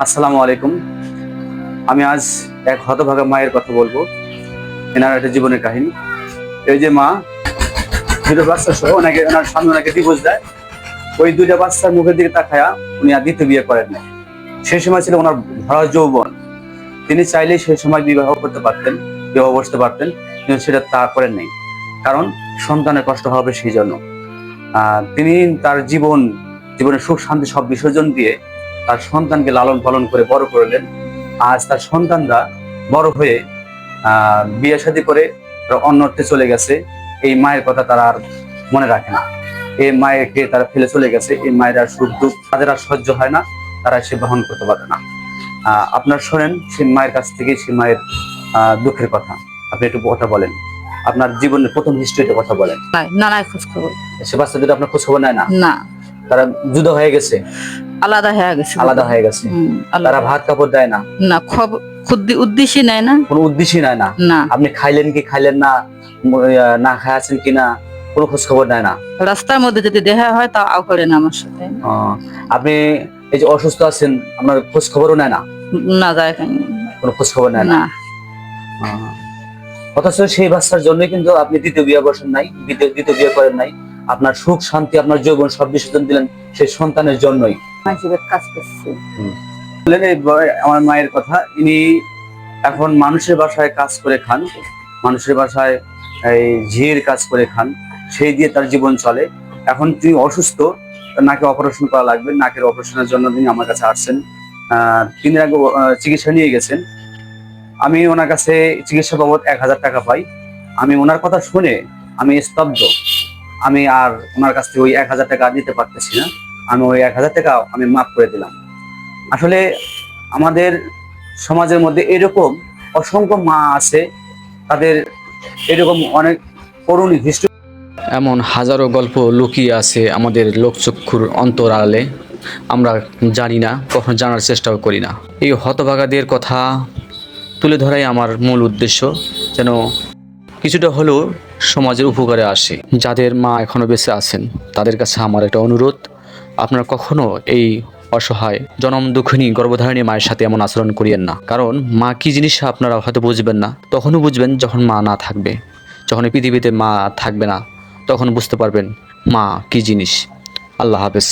আসসালামু আলাইকুম। আমি আজ এক হতভাগা মায়ের কথা বলবো। এনার একটা জীবনের কাহিনী। এই যে মা দুটো বাচ্চা সহ ওনার স্বামী ওনাকে ডিভোর্স দেয়। ওই দুইটা বাচ্চার মুখের দিকে তাকায়া উনি আর দ্বিতীয় বিয়ে করেন না। সেই সময় ছিল ওনার ভরা যৌবন। তিনি চাইলেই সেই সময় বিবাহ করতে পারতেন, বিবাহ বসতে পারতেন, কিন্তু সেটা তা করেন নাই। কারণ সন্তানের কষ্ট হবে সেই জন্য। তিনি তার জীবনের সুখ শান্তি সব বিসর্জন দিয়ে তার সন্তানকে লালন পালন করে বড় করলেন। আজ তার সন্তানরা বড় হয়ে বিয়ে শাদী করে তারা অন্যত্রে চলে গেছে। এই মায়ের কথা তারা আর মনে রাখে না। এই মায়েরকে তারা ফেলে চলে গেছে। এই মায়ের আর সুখ দুঃখ তাদের আর সহ্য হয় না, তারা সে বহন করতে পারে না। আপনার শোনেন সেই মায়ের কাছ থেকে সেই মায়ের দুঃখের কথা। আপনি একটু কথা বলেন, আপনার জীবনের প্রথম হিস্ট্রিটা কথা বলেন। না নাই খোঁজ খবর সে বাচ্চা দুটো আপনার খোঁজ খবর নেয় না? না, তারা যুদ্ধ হয়ে গেছে, আলাদা হয়ে গেছে। আলাদা হয়ে গেছে। তারা ভাত কাপড় দেয় না, না খবর উদ্দেশ্যই নেয় না, কোনো উদ্দেশ্যই নেয় না। না আপনি খাইলেন কি খাইলেন না, না খায় আছেন কিনা, কোনো খোঁজ খবর নেয় না। রাস্তার মধ্যে যদি দেখা হয় তা আও করে না আমার সাথে। আপনি এই যে অসুস্থ আছেন, আপনার খোঁজ খবরও নেয় না, না যায় কেন, কোনো খোঁজ খবর নেয় না। না অথচ সেই বাচ্চার জন্য কিন্তু আপনি দ্বিতীয় বিয়ে বসেন নাই, দ্বিতীয় বিয়ে করেন নাই। আপনার সুখ শান্তি আপনার যৌবন সব বিসর্জন দিলেন সেই সন্তানের জন্যই। কাজ করছে। আমার মায়ের কথা, ইনি এখন মানুষের বাসায় কাজ করে খান, মানুষের বাসায় এই ঝির কাজ করে খান, সেই দিয়ে তার জীবন চলে। এখন তিনি অসুস্থ, নাকে অপারেশন করা লাগবে। নাকের অপারেশনের জন্য তিনি আমার কাছে আসছেন। তিনি আগে চিকিৎসা নিয়ে গেছেন। আমি ওনার কাছে চিকিৎসা বাবদ 1000 টাকা পাই। আমি ওনার কথা শুনে আমি স্তব্ধ। আমি আর ওনার কাছ থেকে ওই 1000 টাকা দিতে পারতেছি না। আমি ওই 1000 টাকা আমি মাফ করে দিলাম। আসলে আমাদের সমাজের মধ্যে এরকম অসংখ্য মা আছে, তাদের এরকম অনেক করুণ হিস্ট্রি। এমন হাজারো গল্প লুকিয়ে আছে আমাদের লোকচক্ষুর অন্তরালে, আমরা জানি না, কখনো জানার চেষ্টাও করি না। এই হতভাগাদের কথা তুলে ধরাই আমার মূল উদ্দেশ্য, যেন কিছুটা হলেও সমাজের উপকারে আসে। যাদের মা এখনও বেঁচে আছেন তাদের কাছে আমার একটা অনুরোধ, আপনারা কখনো এই অসহায় জনম দুঃখিনী গর্ভধারিণী মায়ের সাথে এমন আচরণ করিয়েন না। কারণ মা কি জিনিস আপনারা হয়তো বুঝবেন না, তখনও বুঝবেন যখন মা না থাকবে। যখন এই পৃথিবীতে মা থাকবে না তখন বুঝতে পারবেন মা কি জিনিস। আল্লাহ হাফেজ।